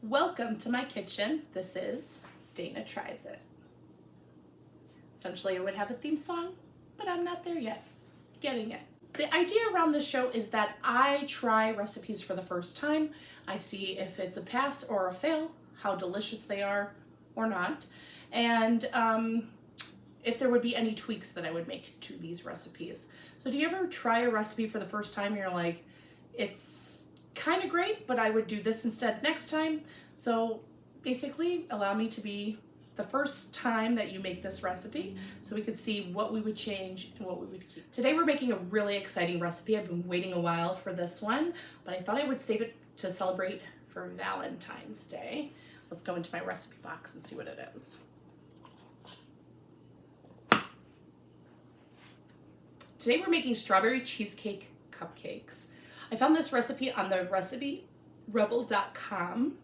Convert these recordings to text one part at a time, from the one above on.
Welcome to my kitchen. This is Dana Tries It. Essentially, I would have a theme song, but I'm not there yet. Getting it. The idea around this show is that I try recipes for the first time. I see if it's a pass or a fail, how delicious they are or not, and if there would be any tweaks that I would make to these recipes. So do you ever try a recipe for the first time and you're like, it's kind of great, but I would do this instead next time? So basically, allow me to be the first time that you make this recipe so we could see what we would change and what we would keep. Today we're making a really exciting recipe. I've been waiting a while for this one, but I thought I would save it to celebrate for Valentine's Day. Let's go into my recipe box and see what it is. Today we're making strawberry cheesecake cupcakes. I found this recipe on the reciperebel.com,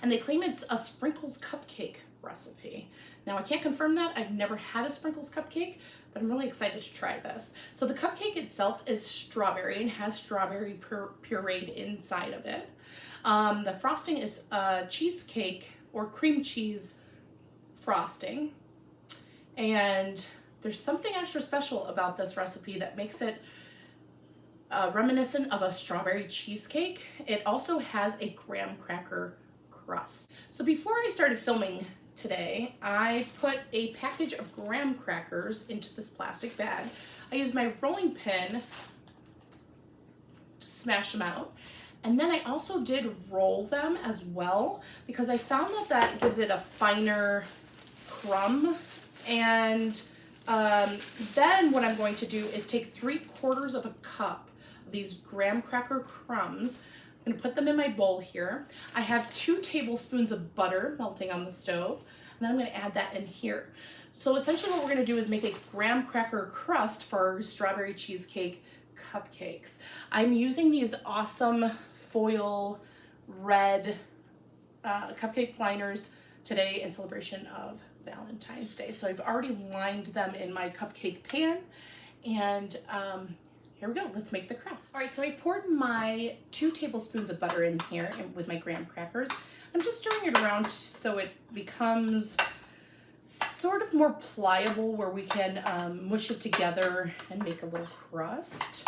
and they claim it's a sprinkles cupcake recipe. Now I can't confirm that. I've never had a sprinkles cupcake, but I'm really excited to try this. So the cupcake itself is strawberry and has strawberry pureed inside of it. The frosting is cheesecake or cream cheese frosting, and there's something extra special about this recipe that makes it reminiscent of a strawberry cheesecake. It also has a graham cracker crust. So before I started filming today, I put a package of graham crackers into this plastic bag. I used my rolling pin to smash them out. And then I also did roll them as well because I found that that gives it a finer crumb. And then what I'm going to do is take 3/4 of a cup of these graham cracker crumbs. I'm gonna put them in my bowl here. I have 2 tablespoons of butter melting on the stove, and then I'm gonna add that in here. So essentially what we're gonna do is make a graham cracker crust for our strawberry cheesecake cupcakes. I'm using these awesome foil red cupcake liners today in celebration of Valentine's Day. So I've already lined them in my cupcake pan, and here we go. Let's make the crust. All right, so I poured my 2 tablespoons of butter in here with my graham crackers. I'm just stirring it around so it becomes sort of more pliable where we can mush it together and make a little crust.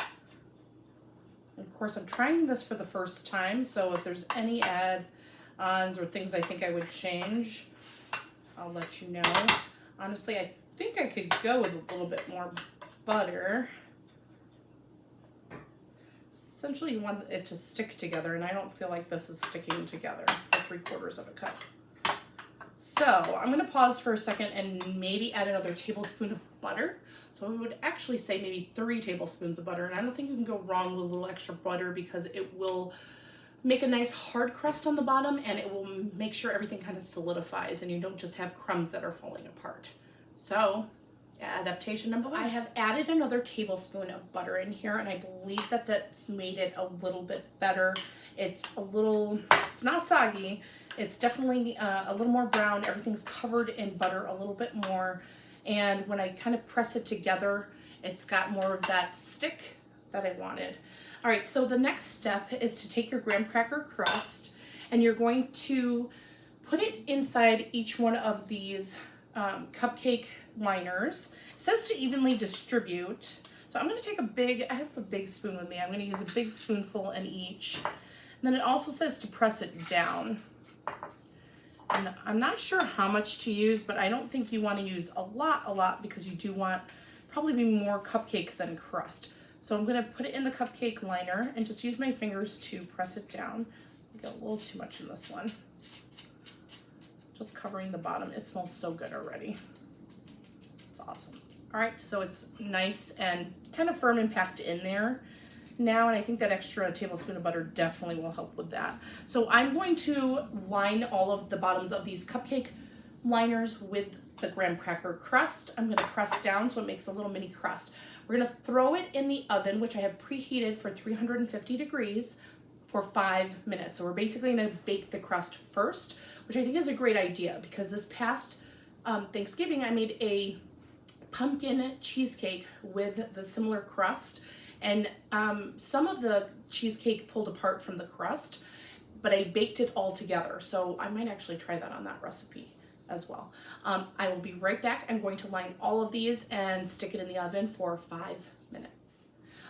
And of course, I'm trying this for the first time, so if there's any add-ons or things I think I would change, I'll let you know. Honestly, I think I could go with a little bit more butter. Essentially, you want it to stick together, and I don't feel like this is sticking together for 3/4 of a cup. So I'm gonna pause for a second and maybe add another tablespoon of butter. So I would actually say maybe 3 tablespoons of butter, and I don't think you can go wrong with a little extra butter because it will make a nice hard crust on the bottom, and it will make sure everything kind of solidifies and you don't just have crumbs that are falling apart. So adaptation number 1. I have added another tablespoon of butter in here, and I believe that that's made it a little bit better. It's not soggy. It's definitely a little more brown. Everything's covered in butter a little bit more. And when I kind of press it together, it's got more of that stick that I wanted. All right, so the next step is to take your graham cracker crust, and you're going to put it inside each one of these cupcake liners. It says to evenly distribute. So I'm gonna take I have a big spoon with me. I'm gonna use a big spoonful in each. And then it also says to press it down. And I'm not sure how much to use, but I don't think you wanna use a lot because you do want probably be more cupcake than crust. So I'm gonna put it in the cupcake liner and just use my fingers to press it down. I got a little too much in this one. Just covering the bottom. It smells so good already. It's awesome. All right, so it's nice and kind of firm and packed in there now, and I think that extra tablespoon of butter definitely will help with that. So I'm going to line all of the bottoms of these cupcake liners with the graham cracker crust. I'm gonna press down so it makes a little mini crust. We're gonna throw it in the oven, which I have preheated for 350 degrees for 5 minutes. So we're basically gonna bake the crust first, which I think is a great idea because this past Thanksgiving I made a pumpkin cheesecake with the similar crust, and some of the cheesecake pulled apart from the crust, but I baked it all together. So I might actually try that on that recipe as well. I will be right back. I'm going to line all of these and stick it in the oven for 5 minutes.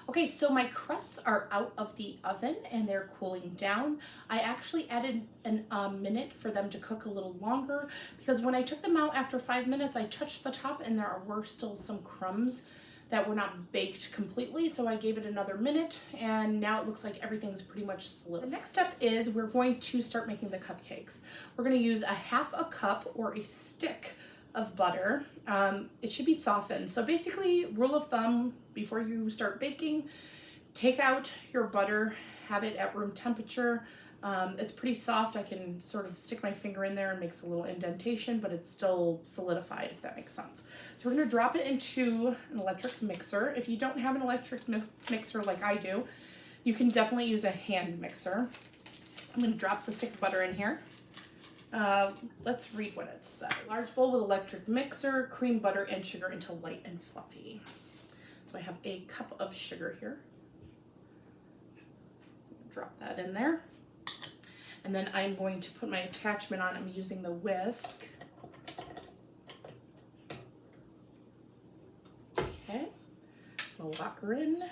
Okay, so my crusts are out of the oven and they're cooling down. I actually added a minute for them to cook a little longer because when I took them out after 5 minutes, I touched the top and there were still some crumbs that were not baked completely, so I gave it another minute, and now it looks like everything's pretty much solid. The next step is we're going to start making the cupcakes. We're going to use a half a cup or a stick of butter. It should be softened. So basically, rule of thumb, before you start baking, take out your butter, have it at room temperature. It's pretty soft. I can sort of stick my finger in there and makes a little indentation, but it's still solidified, if that makes sense. So we're going to drop it into an electric mixer. If you don't have an electric mixer like I do, you can definitely use a hand mixer. I'm going to drop the stick of butter in here. Let's read what it says. Large bowl with electric mixer, cream, butter, and sugar until light and fluffy. So I have a cup of sugar here. Drop that in there. And then I'm going to put my attachment on. I'm using the whisk. Okay, we'll lock her in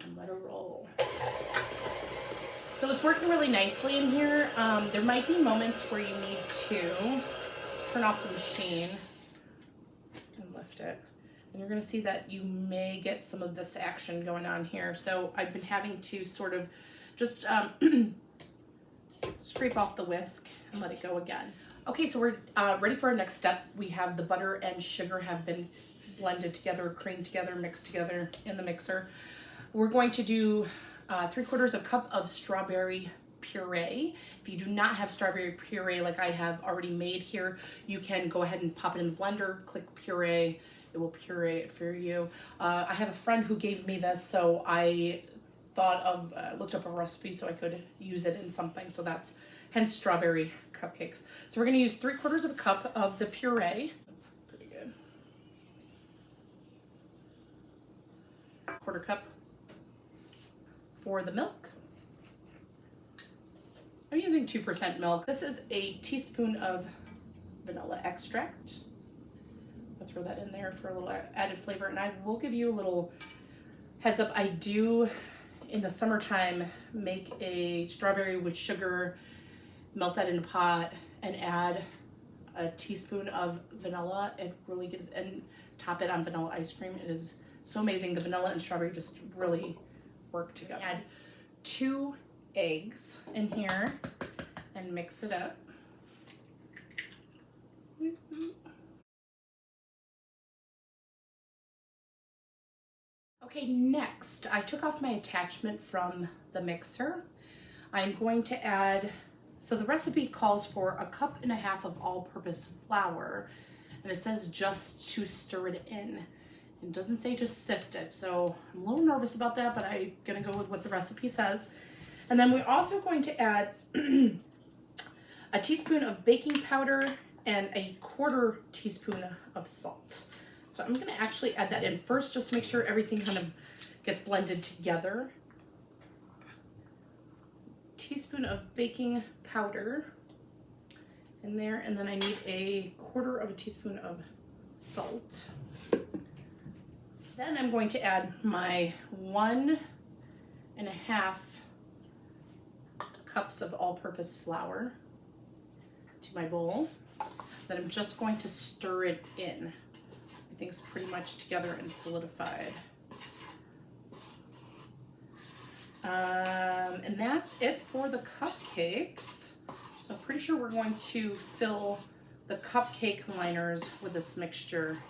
and let her roll. So it's working really nicely in here. There might be moments where you need to turn off the machine and lift it. And you're gonna see that you may get some of this action going on here. So I've been having to sort of just scrape off the whisk and let it go again. Okay, so we're ready for our next step. We have the butter and sugar have been blended together, creamed together, mixed together in the mixer. We're going to do 3/4 cup of strawberry puree. If you do not have strawberry puree like I have already made here, you can go ahead and pop it in the blender, click puree, it will puree it for you. I have a friend who gave me this, so I thought of, looked up a recipe so I could use it in something, so that's hence strawberry cupcakes. So we're gonna use 3/4 cup of the puree. That's pretty good. 1/4 cup for the milk. I'm using 2% milk. This is a teaspoon of vanilla extract. I'll throw that in there for a little added flavor, and I will give you a little heads up. I do, in the summertime, make a strawberry with sugar, melt that in a pot, and add a teaspoon of vanilla. It really gives, and top it on vanilla ice cream. It is so amazing. The vanilla and strawberry just really work together. Add 2 eggs in here and mix it up. Okay, next, I took off my attachment from the mixer. I'm going to add, so the recipe calls for 1.5 cups of all-purpose flour, and it says just to stir it in. It doesn't say just sift it, so I'm a little nervous about that, but I'm gonna go with what the recipe says. And then we're also going to add a teaspoon of baking powder and a 1/4 teaspoon of salt. So I'm gonna actually add that in first just to make sure everything kind of gets blended together. Teaspoon of baking powder in there, and then I need a 1/4 teaspoon of salt. Then I'm going to add my 1.5 cups of all-purpose flour to my bowl. Then I'm just going to stir it in. Everything's pretty much together and solidified. And that's it for the cupcakes. So I'm pretty sure we're going to fill the cupcake liners with this mixture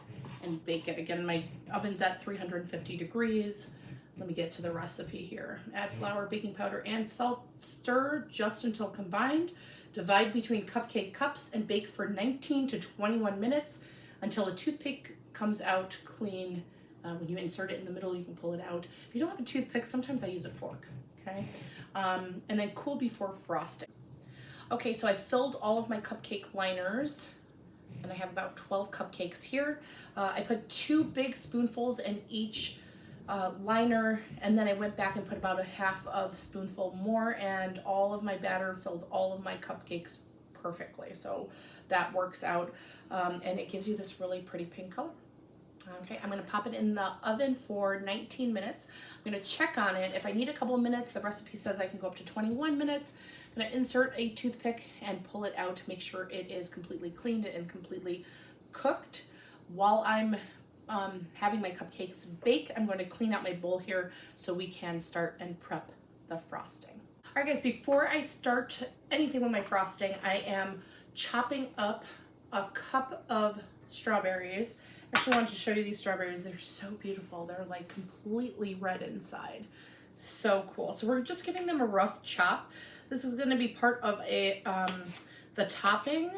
and bake it. Again, my oven's at 350 degrees. Let me get to the recipe here. Add flour, baking powder, and salt. Stir just until combined. Divide between cupcake cups and bake for 19 to 21 minutes until a toothpick comes out clean. When you insert it in the middle, you can pull it out. If you don't have a toothpick, sometimes I use a fork, okay? And then cool before frosting. Okay, so I filled all of my cupcake liners, and I have about 12 cupcakes here. I put 2 big spoonfuls in each liner, and then I went back and put about a half of spoonful more, and all of my batter filled all of my cupcakes perfectly. So that works out, and it gives you this really pretty pink color. Okay, I'm gonna pop it in the oven for 19 minutes. I'm gonna check on it. If I need a couple of minutes, the recipe says I can go up to 21 minutes. I'm gonna insert a toothpick and pull it out to make sure it is completely cleaned and completely cooked. While I'm having my cupcakes bake, I'm going to clean out my bowl here so we can start and prep the frosting. All right guys, before I start anything with my frosting, I am chopping up a cup of strawberries. I actually wanted to show you these strawberries. They're so beautiful. They're like completely red inside. So cool. So we're just giving them a rough chop. This is going to be part of the topping.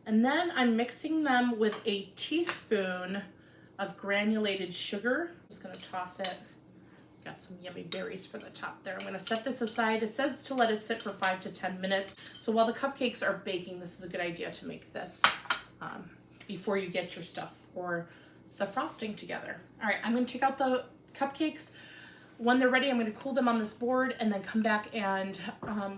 And then I'm mixing them with a teaspoon of granulated sugar. I'm just gonna toss it. Got some yummy berries for the top there. I'm gonna set this aside. It says to let it sit for 5 to 10 minutes. So while the cupcakes are baking, this is a good idea to make this before you get your stuff or the frosting together. All right, I'm gonna take out the cupcakes. When they're ready, I'm going to cool them on this board and then come back and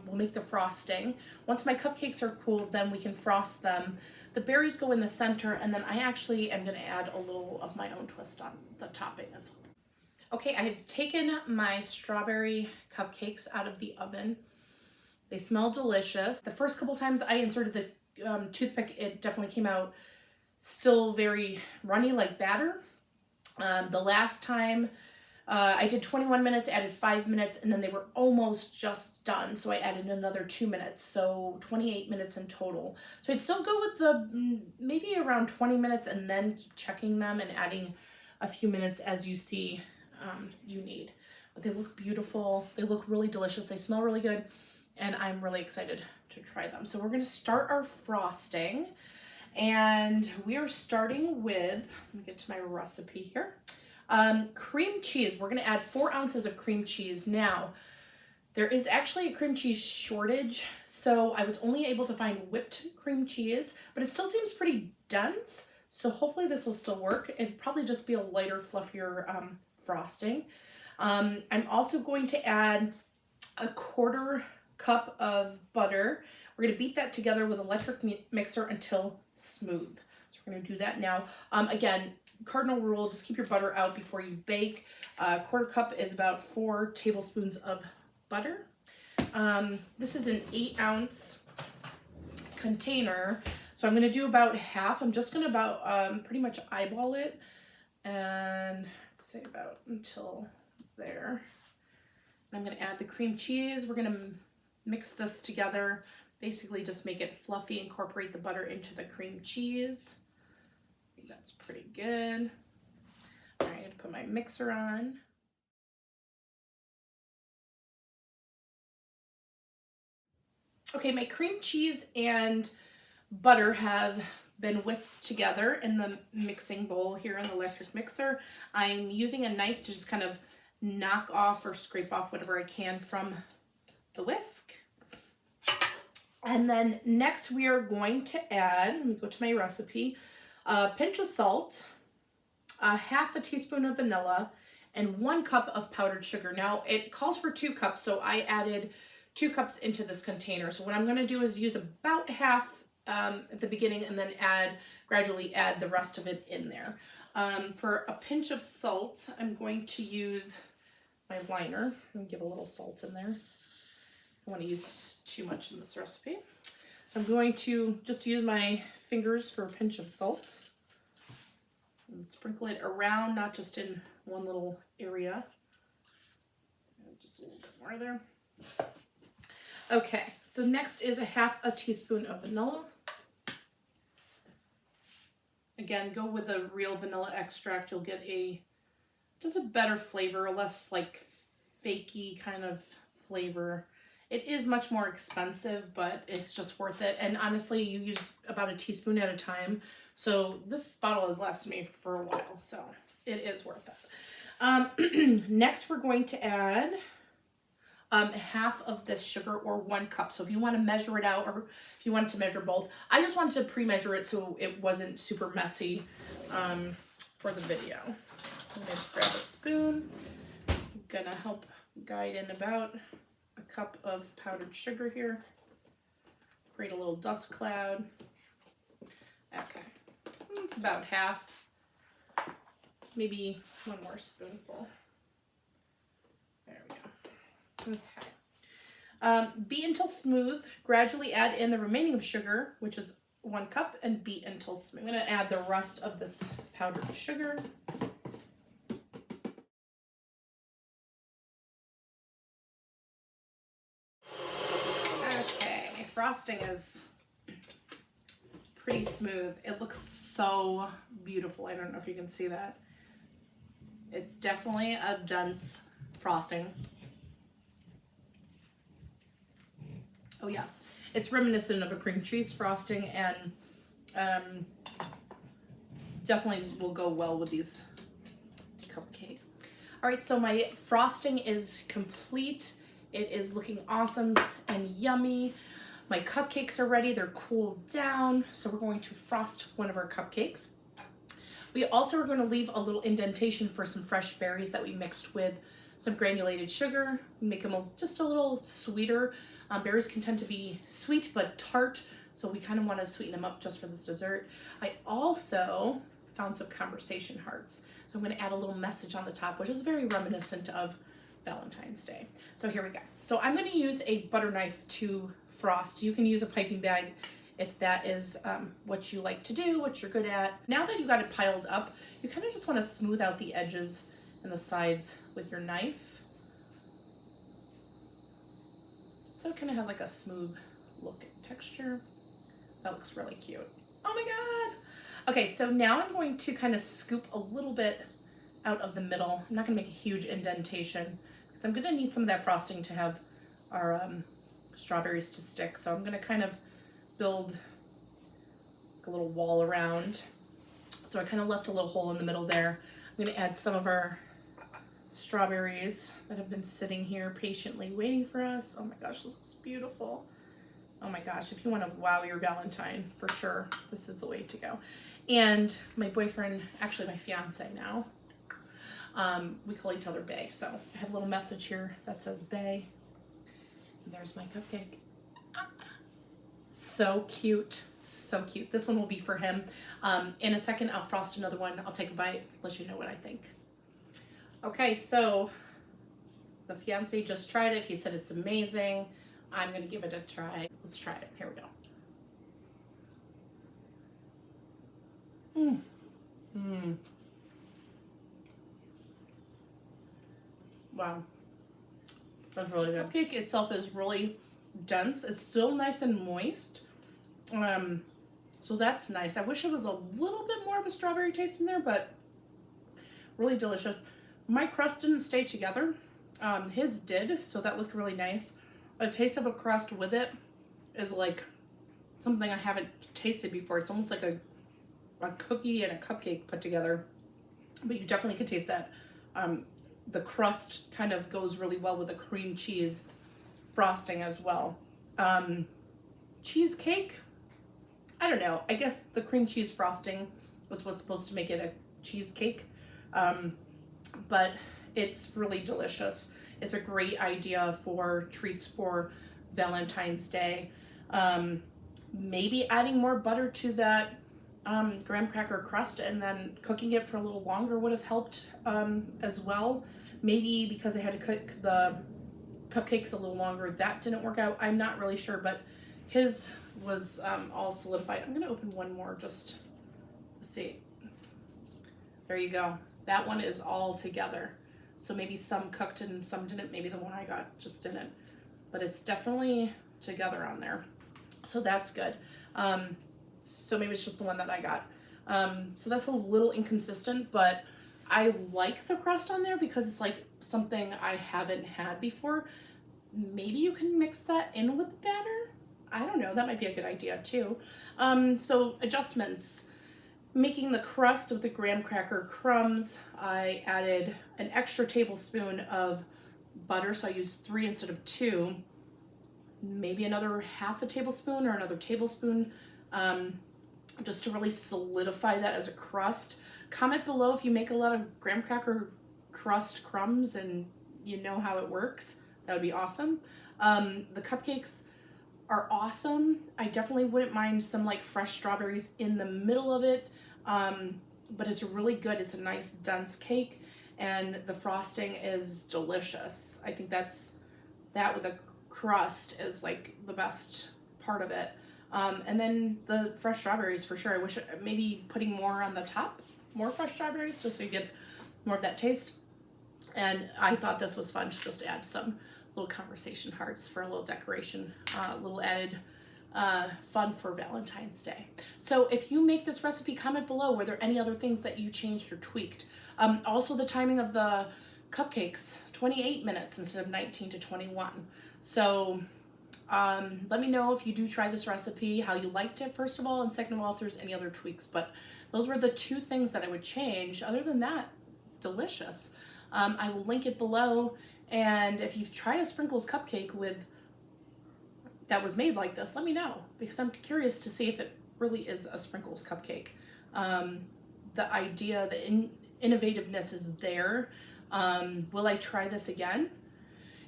we'll make the frosting. Once my cupcakes are cooled, then we can frost them. The berries go in the center, and then I actually am going to add a little of my own twist on the topping as well. Okay, I have taken my strawberry cupcakes out of the oven. They smell delicious. The first couple times I inserted the toothpick, it definitely came out still very runny like batter. The last time, I did 21 minutes, added 5 minutes, and then they were almost just done. So I added another 2 minutes, so 28 minutes in total. So I'd still go with the maybe around 20 minutes and then keep checking them and adding a few minutes as you see you need. But they look beautiful. They look really delicious. They smell really good, and I'm really excited to try them. So we're going to start our frosting, and we are starting with, let me get to my recipe here. Cream cheese. We're going to add 4 ounces of cream cheese. Now, there is actually a cream cheese shortage, so I was only able to find whipped cream cheese, but it still seems pretty dense, so hopefully this will still work. It'd probably just be a lighter, fluffier frosting. I'm also going to add a 1/4 cup of butter. We're going to beat that together with an electric mixer until smooth. So we're going to do that now. Again, cardinal rule, just keep your butter out before you bake. 1/4 cup is about 4 tablespoons of butter. This is an 8-ounce container, so I'm going to do about half. I'm just going to about pretty much eyeball it, and let's say about until there. And I'm going to add the cream cheese. We're going to mix this together, basically just make it fluffy, incorporate the butter into the cream cheese. That's pretty good. All right, I'm gonna put my mixer on. Okay, my cream cheese and butter have been whisked together in the mixing bowl here in the electric mixer. I'm using a knife to just kind of knock off or scrape off whatever I can from the whisk. And then next we are going to add, let me go to my recipe, a pinch of salt, a 1/2 teaspoon of vanilla, and 1 cup of powdered sugar. Now it calls for 2 cups, so I added 2 cups into this container. So what I'm going to do is use about half at the beginning and then gradually add the rest of it in there. For a pinch of salt, I'm going to use my liner and give a little salt in there. I don't want to use too much in this recipe. So I'm going to just use my fingers for a pinch of salt and sprinkle it around, not just in one little area. Just a little bit more there. Okay, so next is a 1/2 teaspoon of vanilla. Again, go with the real vanilla extract. You'll get just a better flavor, a less like fakey kind of flavor. It is much more expensive, but it's just worth it. And honestly, you use about a teaspoon at a time. So this bottle has lasted me for a while, so it is worth it. Next, we're going to add 1/2 of this sugar, or 1 cup. So if you want to measure it out, or if you wanted to measure both, I just wanted to pre-measure it so it wasn't super messy for the video. I'm going to grab a spoon. I'm going to help guide in about a cup of powdered sugar here. Create a little dust cloud. Okay, it's about half, maybe one more spoonful. There we go. Okay. Beat until smooth. Gradually add in the remaining of sugar, which is 1 cup, and beat until smooth. I'm going to add the rest of this powdered sugar. Okay, my frosting is pretty smooth. It looks so beautiful. I don't know if you can see that. It's definitely a dense frosting. Oh yeah, it's reminiscent of a cream cheese frosting, and definitely will go well with these cupcakes. All right, so my frosting is complete. It is looking awesome and yummy. My cupcakes are ready. They're cooled down. So we're going to frost one of our cupcakes. We also are going to leave a little indentation for some fresh berries that we mixed with some granulated sugar, make them just a little sweeter. Berries can tend to be sweet but tart, so we kind of want to sweeten them up just for this dessert. I also found some conversation hearts. So I'm going to add a little message on the top, which is very reminiscent of Valentine's Day. So here we go. So I'm going to use a butter knife to frost. You can use a piping bag if that is what you like to do, what you're good at. Now that you got it piled up, you kind of just want to smooth out the edges and the sides with your knife. So it kind of has like a smooth look and texture. That looks really cute. Oh my God. Okay, so now I'm going to kind of scoop a little bit out of the middle. I'm not gonna make a huge indentation because I'm gonna need some of that frosting to have our strawberries to stick. So I'm gonna kind of build a little wall around. So I kind of left a little hole in the middle there. I'm gonna add some of our strawberries that have been sitting here patiently waiting for us. Oh my gosh, this looks beautiful. Oh my gosh, if you want to wow your Valentine, for sure, this is the way to go. And my boyfriend, actually my fiance now, we call each other Bae. So I have a little message here that says Bae. And there's my cupcake. So cute, so cute. This one will be for him. In a second, I'll frost another one. I'll take a bite, let you know what I think. Okay, so the fiance just tried it. He said it's amazing. I'm gonna give it a try. Let's try it. Here we go. Wow, that's really good. The cupcake itself is really dense. It's still nice and moist. So that's nice. I wish it was a little bit more of a strawberry taste in there, but really delicious. My crust didn't stay together. His did, so that looked really nice. A taste of a crust with it is like something I haven't tasted before. It's almost like a cookie and a cupcake put together, but you definitely can taste that. The crust kind of goes really well with the cream cheese frosting as well. Cheesecake, I don't know. I guess the cream cheese frosting was what's supposed to make it a cheesecake. But it's really delicious. It's a great idea for treats for Valentine's Day. Maybe adding more butter to that graham cracker crust and then cooking it for a little longer would have helped as well. Maybe because I had to cook the cupcakes a little longer, that didn't work out. I'm not really sure, but his was all solidified. I'm gonna open one more just to see. There you go. That one is all together. So maybe some cooked and some didn't. Maybe the one I got just didn't. But it's definitely together on there. So that's good. So maybe it's just the one that I got. So that's a little inconsistent, but I like the crust on there because it's like something I haven't had before. Maybe you can mix that in with the batter. I don't know. That might be a good idea too. So adjustments. Making the crust with the graham cracker crumbs, I added an extra tablespoon of butter, so I used 3 instead of 2. Maybe another half a tablespoon or another tablespoon just to really solidify that as a crust. Comment below if you make a lot of graham cracker crust crumbs and you know how it works. That would be awesome. The cupcakes are awesome. I definitely wouldn't mind some like fresh strawberries in the middle of it, but it's really good. It's a nice dense cake, and the frosting is delicious. I think that with the crust is like the best part of it. And then the fresh strawberries for sure. I wish maybe putting more on the top, more fresh strawberries, just so you get more of that taste. And I thought this was fun to just add some little conversation hearts for a little decoration, little added fun for Valentine's Day. So if you make this recipe, comment below. Were there any other things that you changed or tweaked? Also the timing of the cupcakes, 28 minutes instead of 19 to 21. So let me know if you do try this recipe, how you liked it, first of all, and second of all, if there's any other tweaks. But those were the two things that I would change. Other than that, delicious. I will link it below. And if you've tried a sprinkles cupcake that was made like this, let me know, because I'm curious to see if it really is a sprinkles cupcake. The idea, the innovativeness is there. Will I try this again?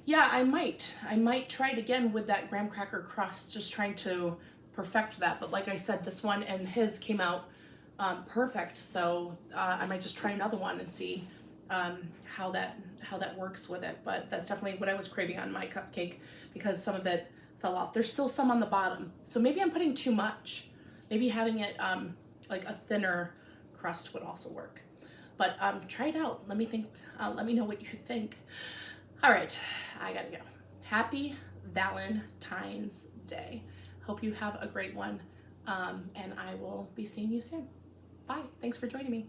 Yeah, I might. I might try it again with that graham cracker crust, just trying to perfect that. But like I said, this one and his came out perfect. So I might just try another one and see how that works with it. But that's definitely what I was craving on my cupcake, because some of it fell off. There's still some on the bottom, so maybe I'm putting too much. Maybe having it like a thinner crust would also work. But try it out. Let me know what you think. All right, I gotta go. Happy Valentine's Day. Hope you have a great one, and I will be seeing you soon. Bye. Thanks for joining me.